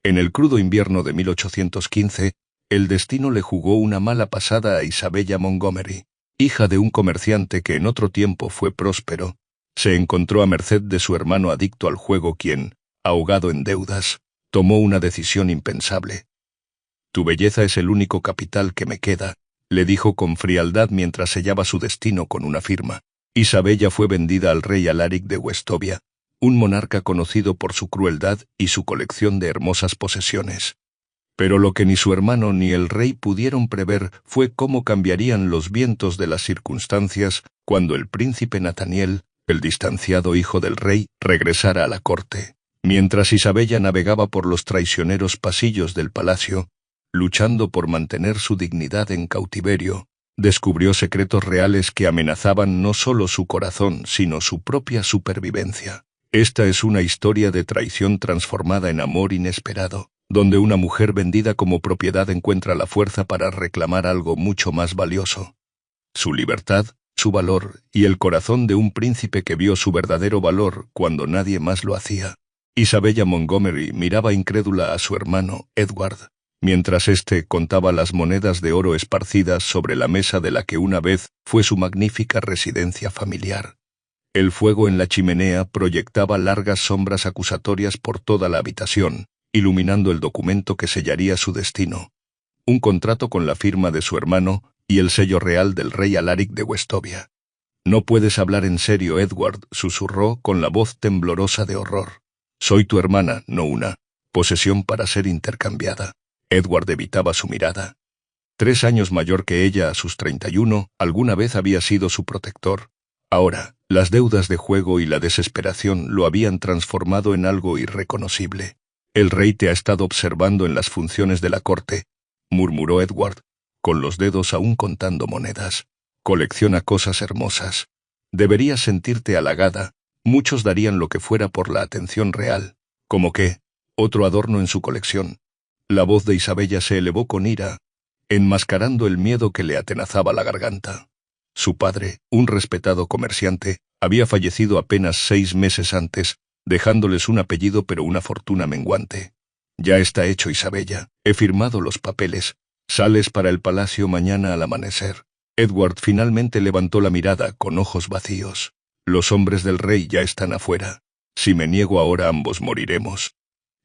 En el crudo invierno de 1815, el destino le jugó una mala pasada a Isabella Montgomery, hija de un comerciante que en otro tiempo fue próspero. Se encontró a merced de su hermano adicto al juego quien, ahogado en deudas, tomó una decisión impensable. «Tu belleza es el único capital que me queda», le dijo con frialdad mientras sellaba su destino con una firma. Isabella fue vendida al rey Alaric de Westovia, un monarca conocido por su crueldad y su colección de hermosas posesiones. Pero lo que ni su hermano ni el rey pudieron prever fue cómo cambiarían los vientos de las circunstancias cuando el príncipe Nathaniel, el distanciado hijo del rey, regresara a la corte. Mientras Isabella navegaba por los traicioneros pasillos del palacio, luchando por mantener su dignidad en cautiverio, descubrió secretos reales que amenazaban no solo su corazón, sino su propia supervivencia. Esta es una historia de traición transformada en amor inesperado, donde una mujer vendida como propiedad encuentra la fuerza para reclamar algo mucho más valioso: su libertad, su valor y el corazón de un príncipe que vio su verdadero valor cuando nadie más lo hacía. Isabella Montgomery miraba incrédula a su hermano, Edward, mientras éste contaba las monedas de oro esparcidas sobre la mesa de la que una vez fue su magnífica residencia familiar. El fuego en la chimenea proyectaba largas sombras acusatorias por toda la habitación, iluminando el documento que sellaría su destino: un contrato con la firma de su hermano y el sello real del rey Alaric de Westovia. «No puedes hablar en serio, Edward», susurró con la voz temblorosa de horror. «Soy tu hermana, no una posesión para ser intercambiada». Edward evitaba su mirada. 3 años mayor que ella, a sus 31, alguna vez había sido su protector. Ahora, las deudas de juego y la desesperación lo habían transformado en algo irreconocible. «El rey te ha estado observando en las funciones de la corte», murmuró Edward, con los dedos aún contando monedas. «Colecciona cosas hermosas. Deberías sentirte halagada. Muchos darían lo que fuera por la atención real». «¿Cómo qué? Otro adorno en su colección». La voz de Isabella se elevó con ira, enmascarando el miedo que le atenazaba la garganta. Su padre, un respetado comerciante, había fallecido apenas 6 meses antes, dejándoles un apellido pero una fortuna menguante. «Ya está hecho, Isabella. He firmado los papeles. Sales para el palacio mañana al amanecer». Edward finalmente levantó la mirada con ojos vacíos. «Los hombres del rey ya están afuera. Si me niego ahora, ambos moriremos».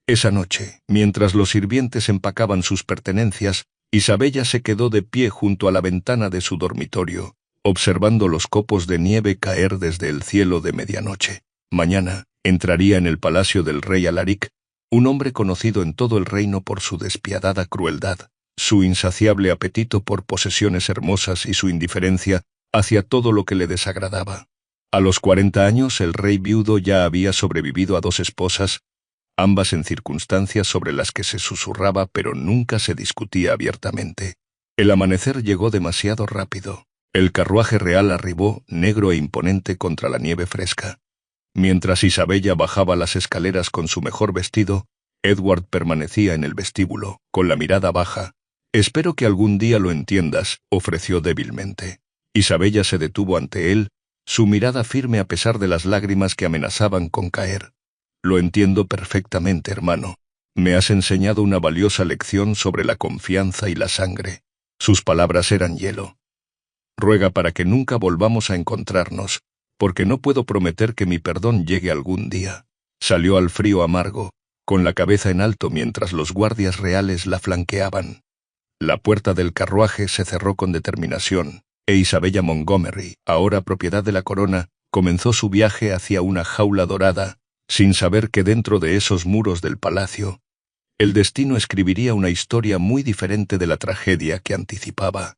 Esa noche, mientras los sirvientes empacaban sus pertenencias, Isabella se quedó de pie junto a la ventana de su dormitorio, observando los copos de nieve caer desde el cielo de medianoche. Mañana entraría en el palacio del rey Alaric, un hombre conocido en todo el reino por su despiadada crueldad, su insaciable apetito por posesiones hermosas y su indiferencia hacia todo lo que le desagradaba. A los 40 años, el rey viudo ya había sobrevivido a 2 esposas, ambas en circunstancias sobre las que se susurraba pero nunca se discutía abiertamente. El amanecer llegó demasiado rápido. El carruaje real arribó, negro e imponente contra la nieve fresca. Mientras Isabella bajaba las escaleras con su mejor vestido, Edward permanecía en el vestíbulo, con la mirada baja. «Espero que algún día lo entiendas», ofreció débilmente. Isabella se detuvo ante él, su mirada firme a pesar de las lágrimas que amenazaban con caer. «Lo entiendo perfectamente, hermano. Me has enseñado una valiosa lección sobre la confianza y la sangre». Sus palabras eran hielo. «Ruega para que nunca volvamos a encontrarnos, porque no puedo prometer que mi perdón llegue algún día». Salió al frío amargo, con la cabeza en alto mientras los guardias reales la flanqueaban. La puerta del carruaje se cerró con determinación, e Isabella Montgomery, ahora propiedad de la corona, comenzó su viaje hacia una jaula dorada, sin saber que dentro de esos muros del palacio, el destino escribiría una historia muy diferente de la tragedia que anticipaba.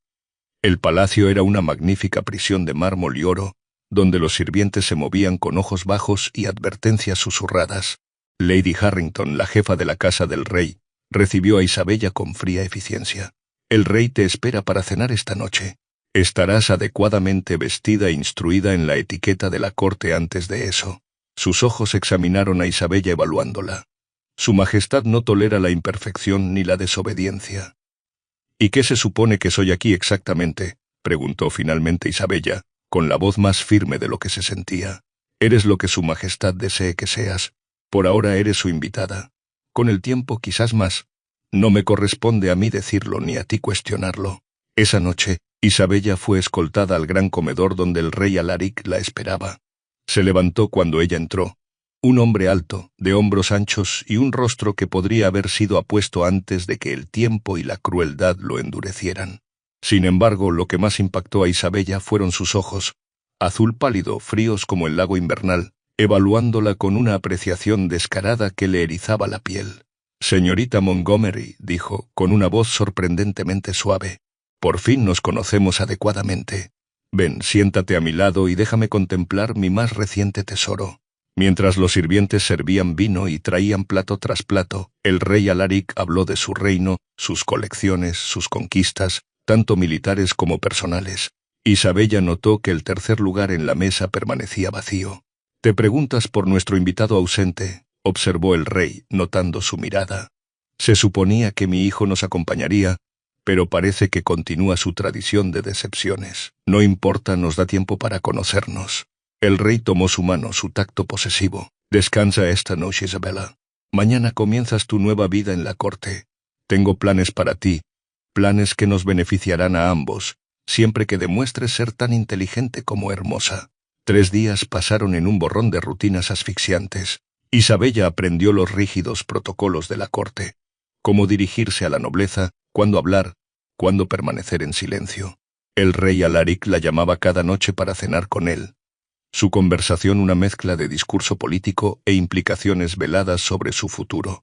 El palacio era una magnífica prisión de mármol y oro, donde los sirvientes se movían con ojos bajos y advertencias susurradas. Lady Harrington, la jefa de la casa del rey, recibió a Isabella con fría eficiencia. «El rey te espera para cenar esta noche. Estarás adecuadamente vestida e instruida en la etiqueta de la corte antes de eso». Sus ojos examinaron a Isabella evaluándola. «Su Majestad no tolera la imperfección ni la desobediencia». «¿Y qué se supone que soy aquí exactamente?», preguntó finalmente Isabella, con la voz más firme de lo que se sentía. «Eres lo que Su Majestad desee que seas. Por ahora eres su invitada». Con el tiempo quizás más. No me corresponde a mí decirlo ni a ti cuestionarlo. Esa noche, Isabella fue escoltada al gran comedor donde el rey Alaric la esperaba. Se levantó cuando ella entró. Un hombre alto, de hombros anchos y un rostro que podría haber sido apuesto antes de que el tiempo y la crueldad lo endurecieran. Sin embargo, lo que más impactó a Isabella fueron sus ojos, azul pálido, fríos como el lago invernal, evaluándola con una apreciación descarada que le erizaba la piel. «Señorita Montgomery», dijo, con una voz sorprendentemente suave, «por fin nos conocemos adecuadamente. Ven, siéntate a mi lado y déjame contemplar mi más reciente tesoro». Mientras los sirvientes servían vino y traían plato tras plato, el rey Alaric habló de su reino, sus colecciones, sus conquistas, tanto militares como personales. Isabella notó que el tercer lugar en la mesa permanecía vacío. «Te preguntas por nuestro invitado ausente», observó el rey, notando su mirada. «Se suponía que mi hijo nos acompañaría, pero parece que continúa su tradición de decepciones. No importa, nos da tiempo para conocernos». El rey tomó su mano, su tacto posesivo. «Descansa esta noche, Isabella. Mañana comienzas tu nueva vida en la corte. Tengo planes para ti, planes que nos beneficiarán a ambos, siempre que demuestres ser tan inteligente como hermosa». 3 días pasaron en un borrón de rutinas asfixiantes. Isabella aprendió los rígidos protocolos de la corte, cómo dirigirse a la nobleza, cuándo hablar, cuándo permanecer en silencio. El rey Alaric la llamaba cada noche para cenar con él. Su conversación una mezcla de discurso político e implicaciones veladas sobre su futuro.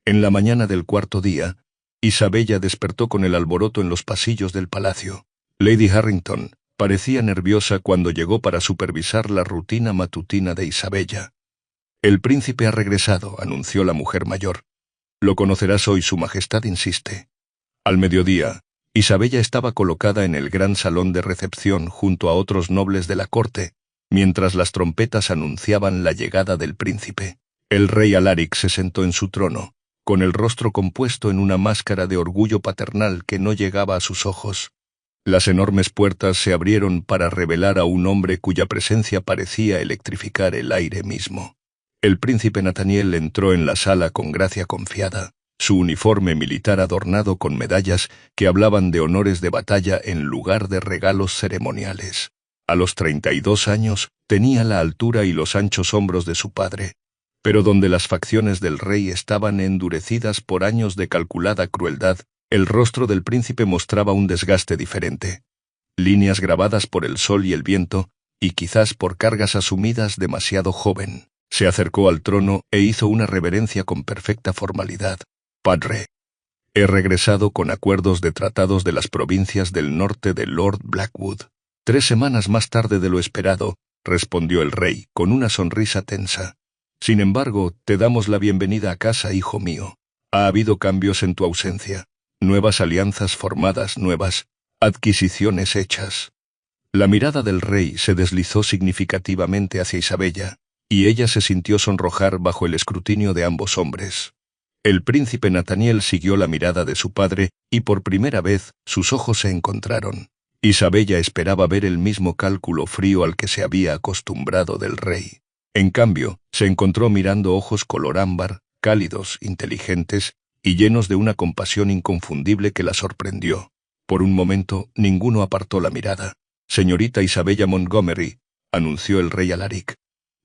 En la mañana del 4.º día, Isabella despertó con el alboroto en los pasillos del palacio. Lady Harrington parecía nerviosa cuando llegó para supervisar la rutina matutina de Isabella. «El príncipe ha regresado», anunció la mujer mayor. «Lo conocerás hoy, su majestad insiste». Al mediodía, Isabella estaba colocada en el gran salón de recepción junto a otros nobles de la corte, mientras las trompetas anunciaban la llegada del príncipe. El rey Alaric se sentó en su trono, con el rostro compuesto en una máscara de orgullo paternal que no llegaba a sus ojos. Las enormes puertas se abrieron para revelar a un hombre cuya presencia parecía electrificar el aire mismo. El príncipe Nathaniel entró en la sala con gracia confiada, su uniforme militar adornado con medallas que hablaban de honores de batalla en lugar de regalos ceremoniales. A los 32 años tenía la altura y los anchos hombros de su padre, pero donde las facciones del rey estaban endurecidas por años de calculada crueldad, el rostro del príncipe mostraba un desgaste diferente. Líneas grabadas por el sol y el viento, y quizás por cargas asumidas demasiado joven. Se acercó al trono e hizo una reverencia con perfecta formalidad. «Padre, he regresado con acuerdos de tratados de las provincias del norte de Lord Blackwood». 3 semanas más tarde de lo esperado, respondió el rey, con una sonrisa tensa. «Sin embargo, te damos la bienvenida a casa, hijo mío. Ha habido cambios en tu ausencia, nuevas alianzas formadas, nuevas adquisiciones hechas». La mirada del rey se deslizó significativamente hacia Isabella, y ella se sintió sonrojar bajo el escrutinio de ambos hombres. El príncipe Nathaniel siguió la mirada de su padre, y por primera vez sus ojos se encontraron. Isabella esperaba ver el mismo cálculo frío al que se había acostumbrado del rey. En cambio, se encontró mirando ojos color ámbar, cálidos, inteligentes y llenos de una compasión inconfundible que la sorprendió. Por un momento, ninguno apartó la mirada. «Señorita Isabella Montgomery», anunció el rey Alaric,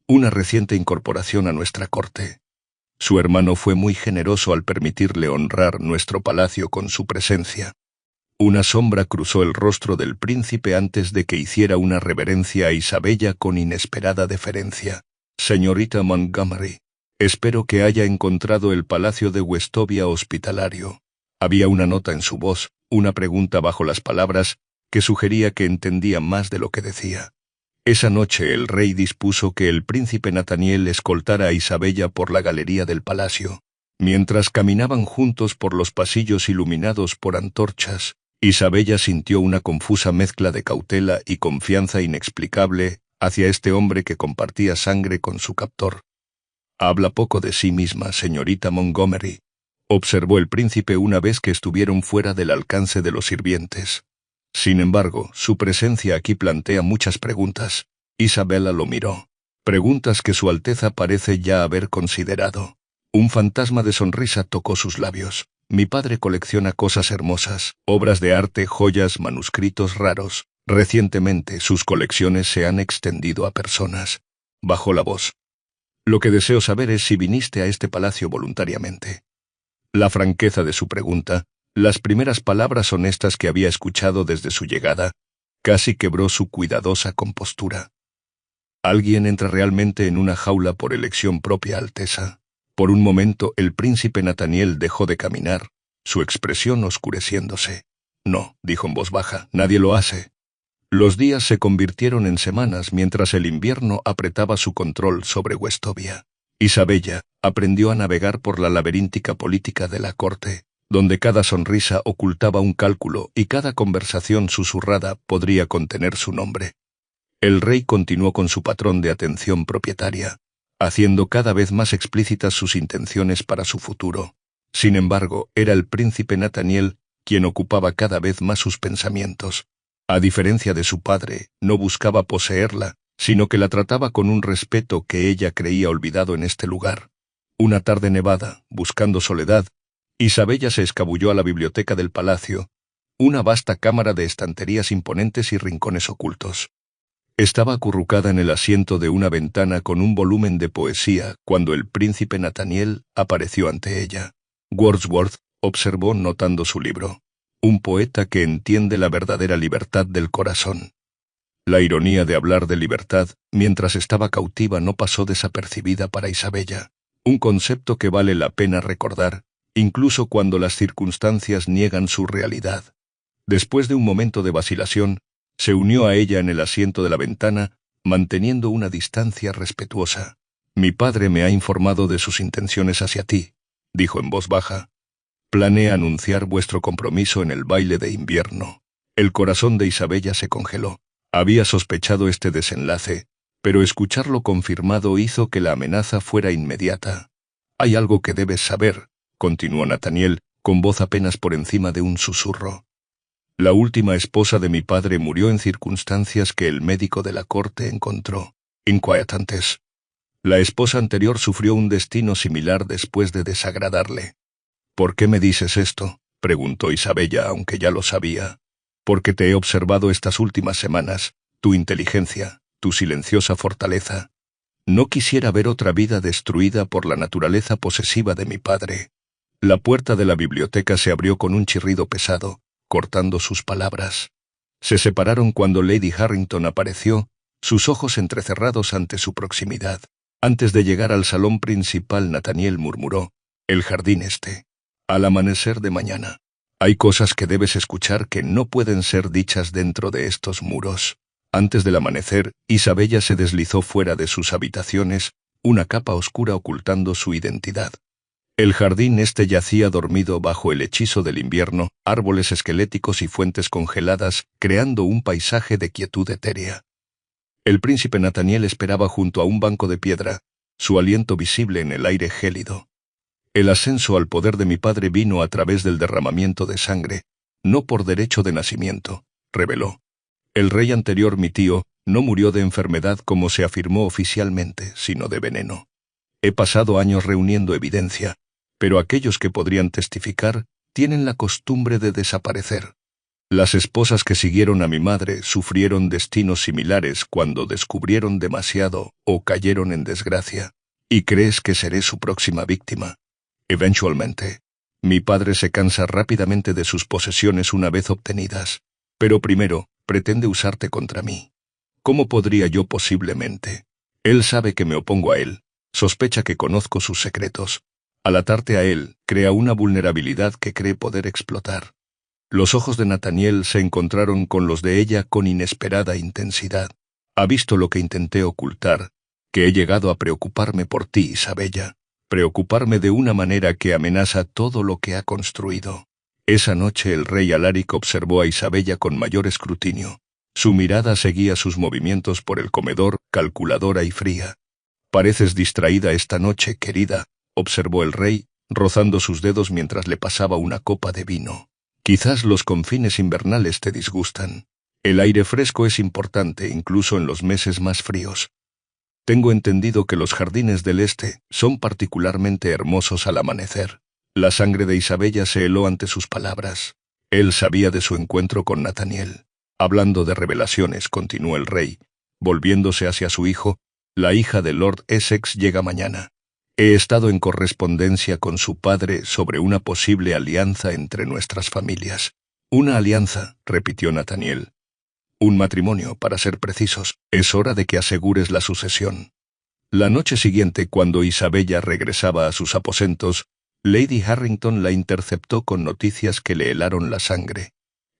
«una reciente incorporación a nuestra corte. Su hermano fue muy generoso al permitirle honrar nuestro palacio con su presencia». Una sombra cruzó el rostro del príncipe antes de que hiciera una reverencia a Isabella con inesperada deferencia. «Señorita Montgomery, espero que haya encontrado el palacio de Westovia hospitalario». Había una nota en su voz, una pregunta bajo las palabras, que sugería que entendía más de lo que decía. Esa noche el rey dispuso que el príncipe Nathaniel escoltara a Isabella por la galería del palacio. Mientras caminaban juntos por los pasillos iluminados por antorchas, Isabella sintió una confusa mezcla de cautela y confianza inexplicable hacia este hombre que compartía sangre con su captor. «Habla poco de sí misma, señorita Montgomery», observó el príncipe una vez que estuvieron fuera del alcance de los sirvientes. Sin embargo, su presencia aquí plantea muchas preguntas. Isabella lo miró. Preguntas que su Alteza parece ya haber considerado. Un fantasma de sonrisa tocó sus labios. Mi padre colecciona cosas hermosas, obras de arte, joyas, manuscritos raros. Recientemente sus colecciones se han extendido a personas. Bajó la voz. Lo que deseo saber es si viniste a este palacio voluntariamente. La franqueza de su pregunta, las primeras palabras honestas que había escuchado desde su llegada, casi quebró su cuidadosa compostura. ¿Alguien entra realmente en una jaula por elección propia, Alteza? Por un momento el príncipe Nathaniel dejó de caminar, su expresión oscureciéndose. No, dijo en voz baja, nadie lo hace. Los días se convirtieron en semanas mientras el invierno apretaba su control sobre Westovia. Isabella aprendió a navegar por la laberíntica política de la corte, donde cada sonrisa ocultaba un cálculo y cada conversación susurrada podría contener su nombre. El rey continuó con su patrón de atención propietaria, haciendo cada vez más explícitas sus intenciones para su futuro. Sin embargo, era el príncipe Nathaniel quien ocupaba cada vez más sus pensamientos. A diferencia de su padre, no buscaba poseerla, sino que la trataba con un respeto que ella creía olvidado en este lugar. Una tarde nevada, buscando soledad, Isabella se escabulló a la biblioteca del palacio, una vasta cámara de estanterías imponentes y rincones ocultos. Estaba acurrucada en el asiento de una ventana con un volumen de poesía cuando el príncipe Nathaniel apareció ante ella. Wordsworth, observó notando su libro. Un poeta que entiende la verdadera libertad del corazón. La ironía de hablar de libertad mientras estaba cautiva no pasó desapercibida para Isabella, un concepto que vale la pena recordar, incluso cuando las circunstancias niegan su realidad. Después de un momento de vacilación, se unió a ella en el asiento de la ventana, manteniendo una distancia respetuosa. Mi padre me ha informado de sus intenciones hacia ti, dijo en voz baja. Planea anunciar vuestro compromiso en el baile de invierno. El corazón de Isabella se congeló. Había sospechado este desenlace, pero escucharlo confirmado hizo que la amenaza fuera inmediata. Hay algo que debes saber, continuó Nathaniel, con voz apenas por encima de un susurro. La última esposa de mi padre murió en circunstancias que el médico de la corte encontró inquietantes. La esposa anterior sufrió un destino similar después de desagradarle. ¿Por qué me dices esto?, preguntó Isabella, aunque ya lo sabía. Porque te he observado estas últimas semanas, tu inteligencia, tu silenciosa fortaleza. No quisiera ver otra vida destruida por la naturaleza posesiva de mi padre. La puerta de la biblioteca se abrió con un chirrido pesado, cortando sus palabras. Se separaron cuando Lady Harrington apareció, sus ojos entrecerrados ante su proximidad. Antes de llegar al salón principal, Nathaniel murmuró, «El jardín este. Al amanecer de mañana. Hay cosas que debes escuchar que no pueden ser dichas dentro de estos muros». Antes del amanecer, Isabella se deslizó fuera de sus habitaciones, una capa oscura ocultando su identidad. El jardín este yacía dormido bajo el hechizo del invierno, árboles esqueléticos y fuentes congeladas, creando un paisaje de quietud etérea. El príncipe Nathaniel esperaba junto a un banco de piedra, su aliento visible en el aire gélido. El ascenso al poder de mi padre vino a través del derramamiento de sangre, no por derecho de nacimiento, reveló. El rey anterior, mi tío, no murió de enfermedad como se afirmó oficialmente, sino de veneno. He pasado años reuniendo evidencia, pero aquellos que podrían testificar tienen la costumbre de desaparecer. Las esposas que siguieron a mi madre sufrieron destinos similares cuando descubrieron demasiado o cayeron en desgracia. ¿Y crees que seré su próxima víctima? Eventualmente. Mi padre se cansa rápidamente de sus posesiones una vez obtenidas, pero primero pretende usarte contra mí. ¿Cómo podría yo posiblemente? Él sabe que me opongo a él, sospecha que conozco sus secretos. Al atarte a él, crea una vulnerabilidad que cree poder explotar. Los ojos de Nathaniel se encontraron con los de ella con inesperada intensidad. Ha visto lo que intenté ocultar, que he llegado a preocuparme por ti, Isabella. Preocuparme de una manera que amenaza todo lo que ha construido. Esa noche el rey Alaric observó a Isabella con mayor escrutinio. Su mirada seguía sus movimientos por el comedor, calculadora y fría. «Pareces distraída esta noche, querida», observó el rey, rozando sus dedos mientras le pasaba una copa de vino. «Quizás los confines invernales te disgustan. El aire fresco es importante incluso en los meses más fríos». Tengo entendido que los jardines del este son particularmente hermosos al amanecer. La sangre de Isabella se heló ante sus palabras. Él sabía de su encuentro con Nathaniel. Hablando de revelaciones, continuó el rey, volviéndose hacia su hijo, la hija de Lord Essex llega mañana. He estado en correspondencia con su padre sobre una posible alianza entre nuestras familias. Una alianza, repitió Nathaniel. Un matrimonio, para ser precisos. Es hora de que asegures la sucesión. La noche siguiente, cuando Isabella regresaba a sus aposentos, Lady Harrington la interceptó con noticias que le helaron la sangre.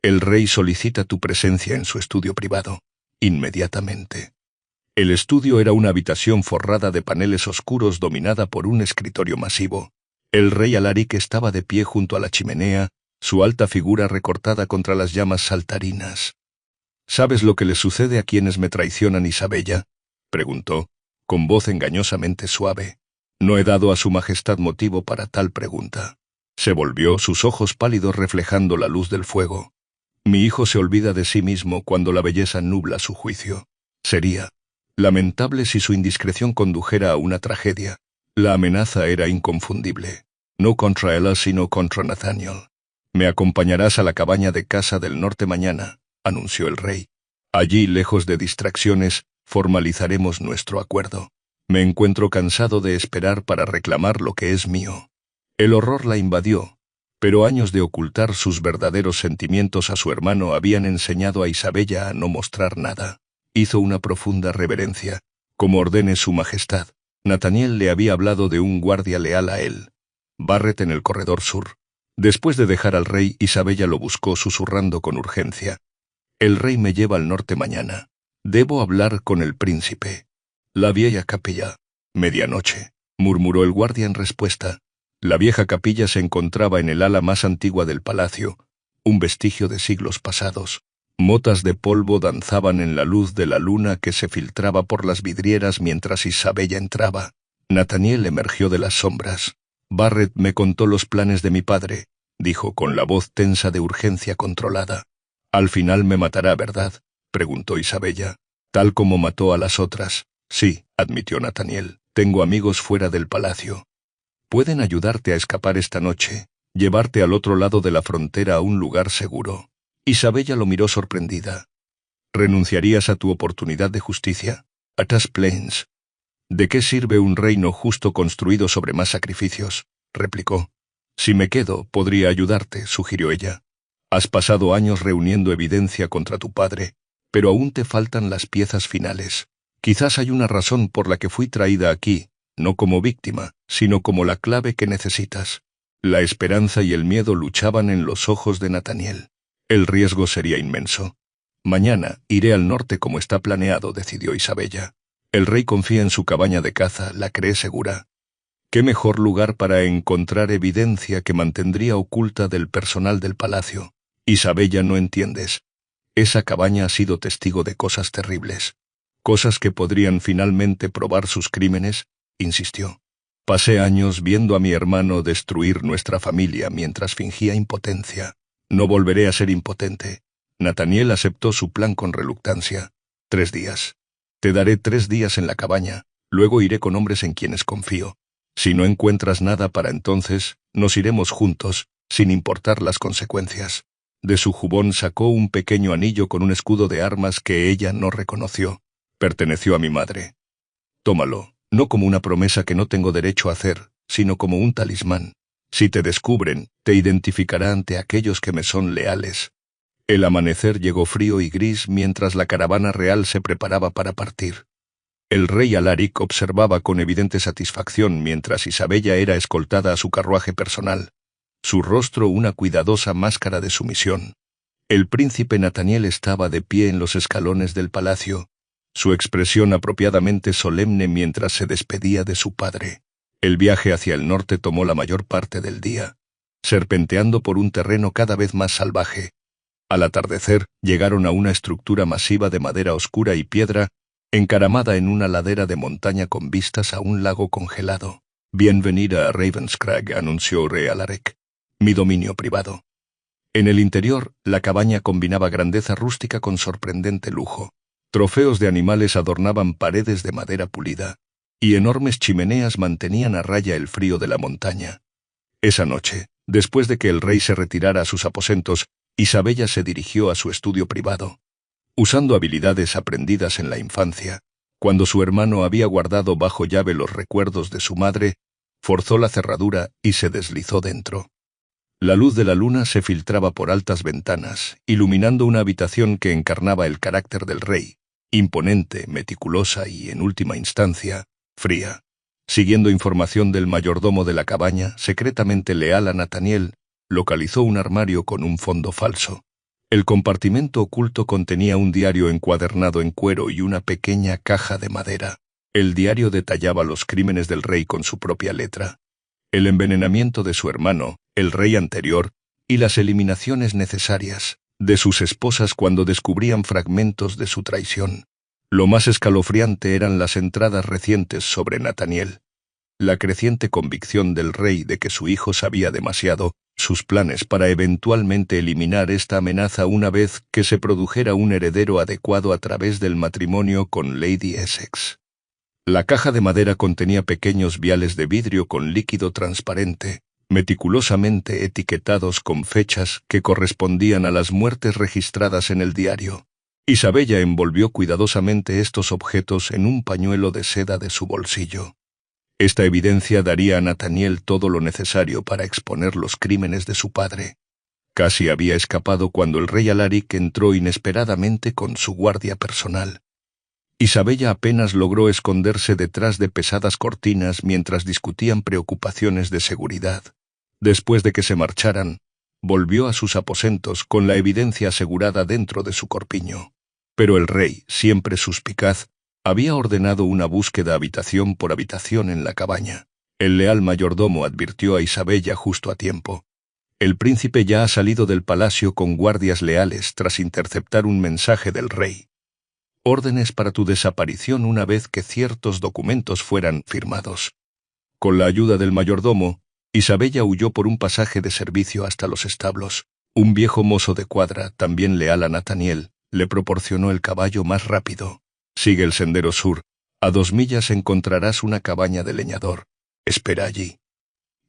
El rey solicita tu presencia en su estudio privado. Inmediatamente. El estudio era una habitación forrada de paneles oscuros dominada por un escritorio masivo. El rey Alaric estaba de pie junto a la chimenea, su alta figura recortada contra las llamas saltarinas. ¿Sabes lo que le sucede a quienes me traicionan, Isabella?, preguntó, con voz engañosamente suave. No he dado a su majestad motivo para tal pregunta. Se volvió, sus ojos pálidos reflejando la luz del fuego. Mi hijo se olvida de sí mismo cuando la belleza nubla su juicio. Sería lamentable si su indiscreción condujera a una tragedia. La amenaza era inconfundible. No contra ella, sino contra Nathaniel. Me acompañarás a la cabaña de casa del norte mañana, anunció el rey. Allí, lejos de distracciones, formalizaremos nuestro acuerdo. Me encuentro cansado de esperar para reclamar lo que es mío. El horror la invadió, pero años de ocultar sus verdaderos sentimientos a su hermano habían enseñado a Isabella a no mostrar nada. Hizo una profunda reverencia, como ordene su majestad. Nathaniel le había hablado de un guardia leal a él, Barrett, en el corredor sur. Después de dejar al rey, Isabella lo buscó susurrando con urgencia. El rey me lleva al norte mañana. Debo hablar con el príncipe. La vieja capilla. Medianoche, murmuró el guardia en respuesta. La vieja capilla se encontraba en el ala más antigua del palacio, un vestigio de siglos pasados. Motas de polvo danzaban en la luz de la luna que se filtraba por las vidrieras mientras Isabella entraba. Nathaniel emergió de las sombras. Barrett me contó los planes de mi padre, dijo con la voz tensa de urgencia controlada. Al final me matará, ¿verdad?, preguntó Isabella. Tal como mató a las otras. Sí, admitió Nathaniel. Tengo amigos fuera del palacio. Pueden ayudarte a escapar esta noche, llevarte al otro lado de la frontera a un lugar seguro. Isabella lo miró sorprendida. ¿Renunciarías a tu oportunidad de justicia? A Tash Plains. ¿De qué sirve un reino justo construido sobre más sacrificios?, replicó. Si me quedo, podría ayudarte, sugirió ella. Has pasado años reuniendo evidencia contra tu padre, pero aún te faltan las piezas finales. Quizás hay una razón por la que fui traída aquí, no como víctima, sino como la clave que necesitas. La esperanza y el miedo luchaban en los ojos de Nathaniel. El riesgo sería inmenso. Mañana iré al norte como está planeado, decidió Isabella. El rey confía en su cabaña de caza, la cree segura. ¿Qué mejor lugar para encontrar evidencia que mantendría oculta del personal del palacio? Isabella, no entiendes. Esa cabaña ha sido testigo de cosas terribles. Cosas que podrían finalmente probar sus crímenes, insistió. Pasé años viendo a mi hermano destruir nuestra familia mientras fingía impotencia. No volveré a ser impotente. Nathaniel aceptó su plan con reluctancia. 3 días. Te daré 3 días en la cabaña, luego iré con hombres en quienes confío. Si no encuentras nada para entonces, nos iremos juntos, sin importar las consecuencias. De su jubón sacó un pequeño anillo con un escudo de armas que ella no reconoció. Perteneció a mi madre. Tómalo, no como una promesa que no tengo derecho a hacer, sino como un talismán. Si te descubren, te identificará ante aquellos que me son leales. El amanecer llegó frío y gris mientras la caravana real se preparaba para partir. El rey Alaric observaba con evidente satisfacción mientras Isabella era escoltada a su carruaje personal. Su rostro una cuidadosa máscara de sumisión. El príncipe Nathaniel estaba de pie en los escalones del palacio, su expresión apropiadamente solemne mientras se despedía de su padre. El viaje hacia el norte tomó la mayor parte del día, serpenteando por un terreno cada vez más salvaje. Al atardecer, llegaron a una estructura masiva de madera oscura y piedra, encaramada en una ladera de montaña con vistas a un lago congelado. Bienvenida a Ravenscrag, anunció rey Alaric. Mi dominio privado. En el interior, la cabaña combinaba grandeza rústica con sorprendente lujo. Trofeos de animales adornaban paredes de madera pulida, y enormes chimeneas mantenían a raya el frío de la montaña. Esa noche, después de que el rey se retirara a sus aposentos, Isabella se dirigió a su estudio privado. Usando habilidades aprendidas en la infancia, cuando su hermano había guardado bajo llave los recuerdos de su madre, forzó la cerradura y se deslizó dentro. La luz de la luna se filtraba por altas ventanas, iluminando una habitación que encarnaba el carácter del rey, imponente, meticulosa y, en última instancia, fría. Siguiendo información del mayordomo de la cabaña, secretamente leal a Nathaniel, localizó un armario con un fondo falso. El compartimento oculto contenía un diario encuadernado en cuero y una pequeña caja de madera. El diario detallaba los crímenes del rey con su propia letra, el envenenamiento de su hermano, el rey anterior, y las eliminaciones necesarias de sus esposas cuando descubrían fragmentos de su traición. Lo más escalofriante eran las entradas recientes sobre Nathaniel. La creciente convicción del rey de que su hijo sabía demasiado, sus planes para eventualmente eliminar esta amenaza una vez que se produjera un heredero adecuado a través del matrimonio con Lady Essex. La caja de madera contenía pequeños viales de vidrio con líquido transparente, meticulosamente etiquetados con fechas que correspondían a las muertes registradas en el diario. Isabella envolvió cuidadosamente estos objetos en un pañuelo de seda de su bolsillo. Esta evidencia daría a Nathaniel todo lo necesario para exponer los crímenes de su padre. Casi había escapado cuando el rey Alaric entró inesperadamente con su guardia personal. Isabella apenas logró esconderse detrás de pesadas cortinas mientras discutían preocupaciones de seguridad. Después de que se marcharan, volvió a sus aposentos con la evidencia asegurada dentro de su corpiño. Pero el rey, siempre suspicaz, había ordenado una búsqueda habitación por habitación en la cabaña. El leal mayordomo advirtió a Isabella justo a tiempo. El príncipe ya ha salido del palacio con guardias leales tras interceptar un mensaje del rey. Órdenes para tu desaparición una vez que ciertos documentos fueran firmados. Con la ayuda del mayordomo, Isabella huyó por un pasaje de servicio hasta los establos. Un viejo mozo de cuadra, también leal a Nathaniel, le proporcionó el caballo más rápido. Sigue el sendero sur. A 2 millas encontrarás una cabaña de leñador. Espera allí.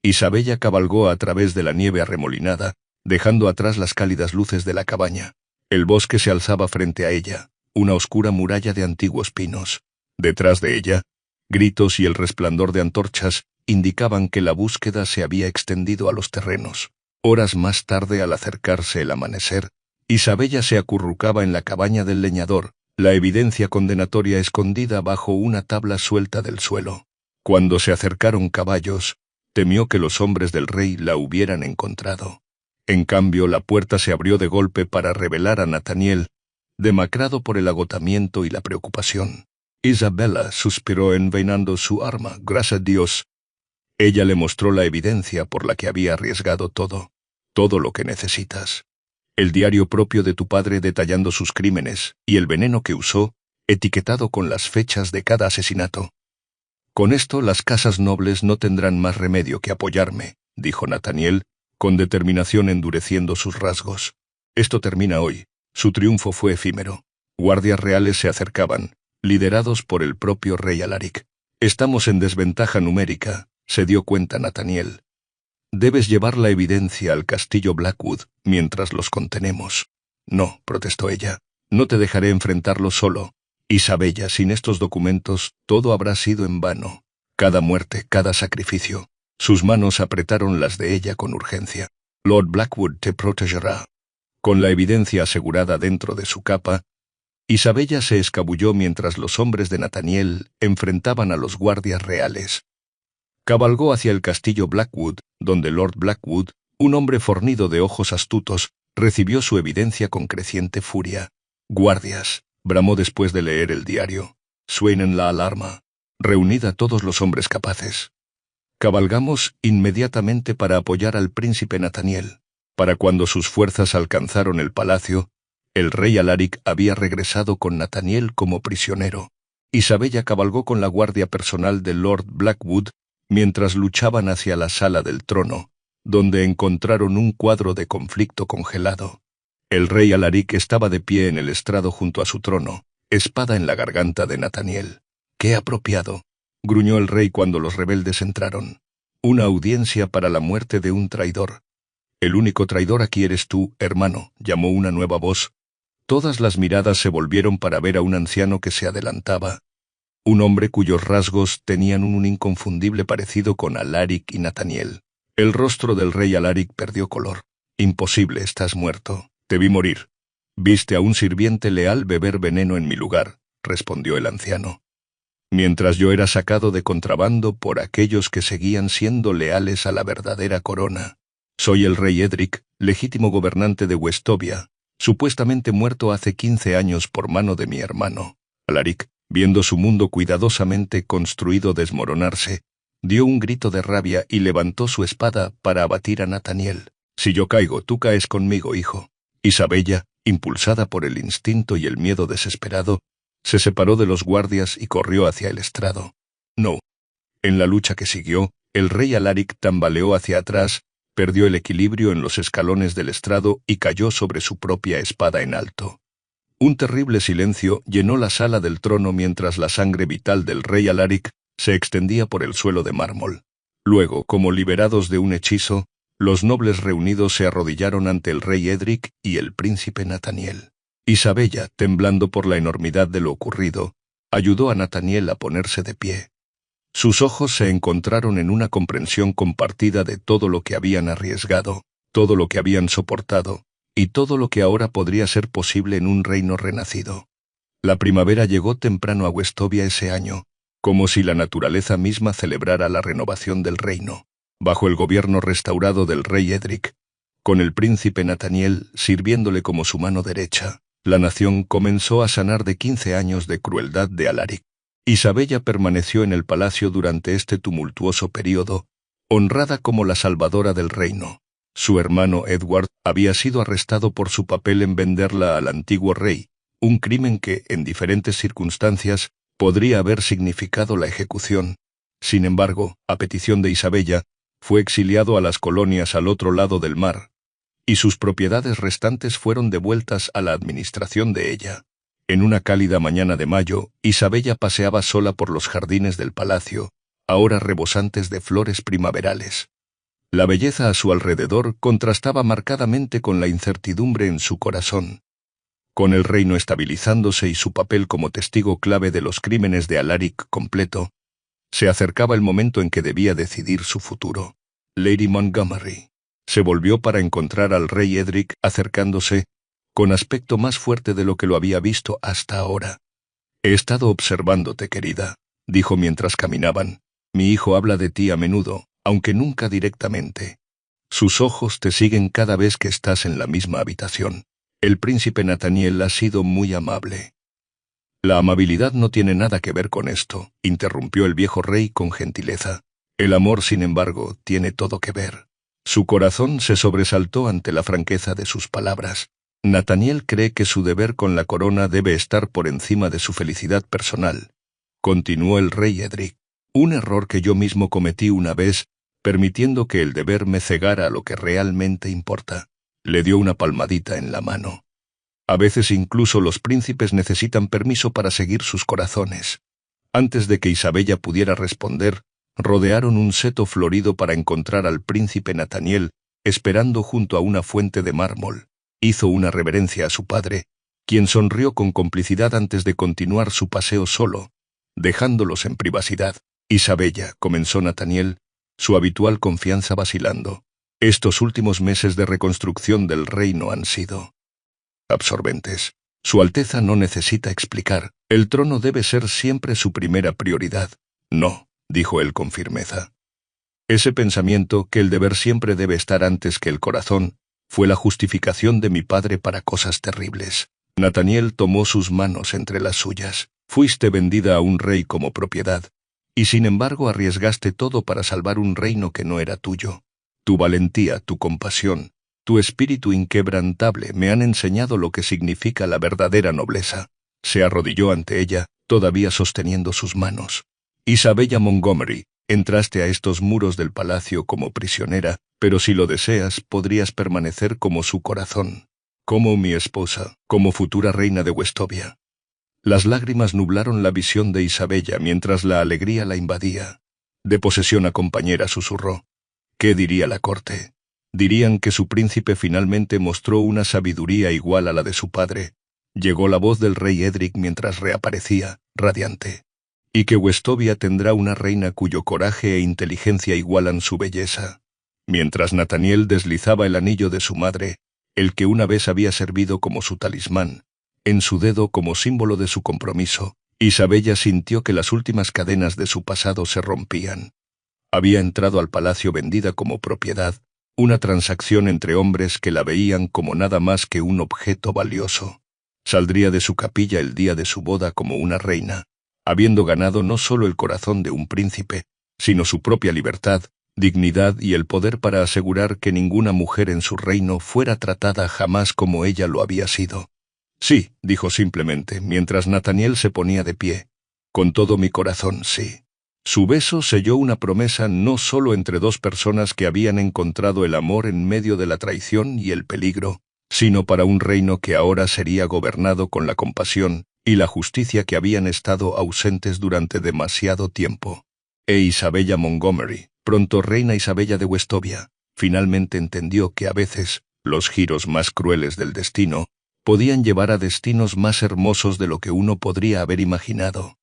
Isabella cabalgó a través de la nieve arremolinada, dejando atrás las cálidas luces de la cabaña. El bosque se alzaba frente a ella, una oscura muralla de antiguos pinos. Detrás de ella, gritos y el resplandor de antorchas indicaban que la búsqueda se había extendido a los terrenos. Horas más tarde, al acercarse el amanecer, Isabella se acurrucaba en la cabaña del leñador, la evidencia condenatoria escondida bajo una tabla suelta del suelo. Cuando se acercaron caballos, temió que los hombres del rey la hubieran encontrado. En cambio, la puerta se abrió de golpe para revelar a Nathaniel, demacrado por el agotamiento y la preocupación. Isabella suspiró envainando su arma. Gracias a Dios. Ella le mostró la evidencia por la que había arriesgado todo lo que necesitas. El diario propio de tu padre detallando sus crímenes y el veneno que usó, etiquetado con las fechas de cada asesinato. Con esto las casas nobles no tendrán más remedio que apoyarme, dijo Nathaniel, con determinación endureciendo sus rasgos. Esto termina hoy. Su triunfo fue efímero. Guardias reales se acercaban, liderados por el propio rey Alaric. Estamos en desventaja numérica, se dio cuenta Nathaniel. Debes llevar la evidencia al castillo Blackwood mientras los contenemos. No, protestó ella, no te dejaré enfrentarlo solo. Isabella, sin estos documentos, todo habrá sido en vano. Cada muerte, cada sacrificio. Sus manos apretaron las de ella con urgencia. Lord Blackwood te protegerá. Con la evidencia asegurada dentro de su capa, Isabella se escabulló mientras los hombres de Nathaniel enfrentaban a los guardias reales. Cabalgó hacia el castillo Blackwood, donde Lord Blackwood, un hombre fornido de ojos astutos, recibió su evidencia con creciente furia. Guardias, bramó después de leer el diario. Suenen la alarma. Reunid a todos los hombres capaces. Cabalgamos inmediatamente para apoyar al príncipe Nathaniel. Para cuando sus fuerzas alcanzaron el palacio, el rey Alaric había regresado con Nathaniel como prisionero. Isabella cabalgó con la guardia personal de Lord Blackwood mientras luchaban hacia la sala del trono, donde encontraron un cuadro de conflicto congelado. El rey Alaric estaba de pie en el estrado junto a su trono, espada en la garganta de Nathaniel. ¡Qué apropiado!, gruñó el rey cuando los rebeldes entraron. Una audiencia para la muerte de un traidor. El único traidor aquí eres tú, hermano, llamó una nueva voz. Todas las miradas se volvieron para ver a un anciano que se adelantaba. Un hombre cuyos rasgos tenían un inconfundible parecido con Alaric y Nathaniel. El rostro del rey Alaric perdió color. Imposible, estás muerto. Te vi morir. Viste a un sirviente leal beber veneno en mi lugar, respondió el anciano. Mientras yo era sacado de contrabando por aquellos que seguían siendo leales a la verdadera corona. Soy el rey Edric, legítimo gobernante de Westovia, supuestamente muerto hace 15 años por mano de mi hermano. Alaric, viendo su mundo cuidadosamente construido desmoronarse, dio un grito de rabia y levantó su espada para abatir a Nathaniel. Si yo caigo, tú caes conmigo, hijo. Isabella, impulsada por el instinto y el miedo desesperado, se separó de los guardias y corrió hacia el estrado. No. En la lucha que siguió, el rey Alaric tambaleó hacia atrás, perdió el equilibrio en los escalones del estrado y cayó sobre su propia espada en alto. Un terrible silencio llenó la sala del trono mientras la sangre vital del rey Alaric se extendía por el suelo de mármol. Luego, como liberados de un hechizo, los nobles reunidos se arrodillaron ante el rey Edric y el príncipe Nathaniel. Isabella, temblando por la enormidad de lo ocurrido, ayudó a Nathaniel a ponerse de pie. Sus ojos se encontraron en una comprensión compartida de todo lo que habían arriesgado, todo lo que habían soportado, y todo lo que ahora podría ser posible en un reino renacido. La primavera llegó temprano a Westovia ese año, como si la naturaleza misma celebrara la renovación del reino, bajo el gobierno restaurado del rey Edric, con el príncipe Nathaniel sirviéndole como su mano derecha. La nación comenzó a sanar de 15 años de crueldad de Alaric. Isabella permaneció en el palacio durante este tumultuoso período, honrada como la salvadora del reino. Su hermano Edward había sido arrestado por su papel en venderla al antiguo rey, un crimen que, en diferentes circunstancias, podría haber significado la ejecución. Sin embargo, a petición de Isabella, fue exiliado a las colonias al otro lado del mar, y sus propiedades restantes fueron devueltas a la administración de ella. En una cálida mañana de mayo, Isabella paseaba sola por los jardines del palacio, ahora rebosantes de flores primaverales. La belleza a su alrededor contrastaba marcadamente con la incertidumbre en su corazón. Con el reino estabilizándose y su papel como testigo clave de los crímenes de Alaric completo, se acercaba el momento en que debía decidir su futuro. Lady Montgomery se volvió para encontrar al rey Edric acercándose, con aspecto más fuerte de lo que lo había visto hasta ahora. «He estado observándote, querida», dijo mientras caminaban. «Mi hijo habla de ti a menudo, aunque nunca directamente. Sus ojos te siguen cada vez que estás en la misma habitación. El príncipe Nathaniel ha sido muy amable». «La amabilidad no tiene nada que ver con esto», interrumpió el viejo rey con gentileza. «El amor, sin embargo, tiene todo que ver». Su corazón se sobresaltó ante la franqueza de sus palabras. Nathaniel cree que su deber con la corona debe estar por encima de su felicidad personal, continuó el rey Edric. Un error que yo mismo cometí una vez, permitiendo que el deber me cegara a lo que realmente importa. Le dio una palmadita en la mano. A veces incluso los príncipes necesitan permiso para seguir sus corazones. Antes de que Isabella pudiera responder, rodearon un seto florido para encontrar al príncipe Nathaniel, esperando junto a una fuente de mármol. Hizo una reverencia a su padre, quien sonrió con complicidad antes de continuar su paseo solo, dejándolos en privacidad. «Isabella», comenzó Nathaniel, su habitual confianza vacilando. «Estos últimos meses de reconstrucción del reino han sido absorbentes. Su Alteza no necesita explicar. El trono debe ser siempre su primera prioridad». «No», dijo él con firmeza. «Ese pensamiento, que el deber siempre debe estar antes que el corazón, fue la justificación de mi padre para cosas terribles». Nathaniel tomó sus manos entre las suyas. «Fuiste vendida a un rey como propiedad, y sin embargo arriesgaste todo para salvar un reino que no era tuyo. Tu valentía, tu compasión, tu espíritu inquebrantable me han enseñado lo que significa la verdadera nobleza». Se arrodilló ante ella, todavía sosteniendo sus manos. «Isabella Montgomery, entraste a estos muros del palacio como prisionera, pero si lo deseas, podrías permanecer como su corazón, como mi esposa, como futura reina de Westovia». Las lágrimas nublaron la visión de Isabella mientras la alegría la invadía. De posesión a compañera susurró. ¿Qué diría la corte? Dirían que su príncipe finalmente mostró una sabiduría igual a la de su padre. Llegó la voz del rey Edric mientras reaparecía, radiante. Y que Westovia tendrá una reina cuyo coraje e inteligencia igualan su belleza. Mientras Nathaniel deslizaba el anillo de su madre, el que una vez había servido como su talismán, en su dedo como símbolo de su compromiso, Isabella sintió que las últimas cadenas de su pasado se rompían. Había entrado al palacio vendida como propiedad, una transacción entre hombres que la veían como nada más que un objeto valioso. Saldría de su capilla el día de su boda como una reina, habiendo ganado no solo el corazón de un príncipe, sino su propia libertad, dignidad y el poder para asegurar que ninguna mujer en su reino fuera tratada jamás como ella lo había sido. Sí, dijo simplemente, mientras Nathaniel se ponía de pie. Con todo mi corazón, sí. Su beso selló una promesa no solo entre dos personas que habían encontrado el amor en medio de la traición y el peligro, sino para un reino que ahora sería gobernado con la compasión y la justicia que habían estado ausentes durante demasiado tiempo. Isabella Montgomery, pronto reina Isabella de Westovia, finalmente entendió que a veces los giros más crueles del destino podían llevar a destinos más hermosos de lo que uno podría haber imaginado.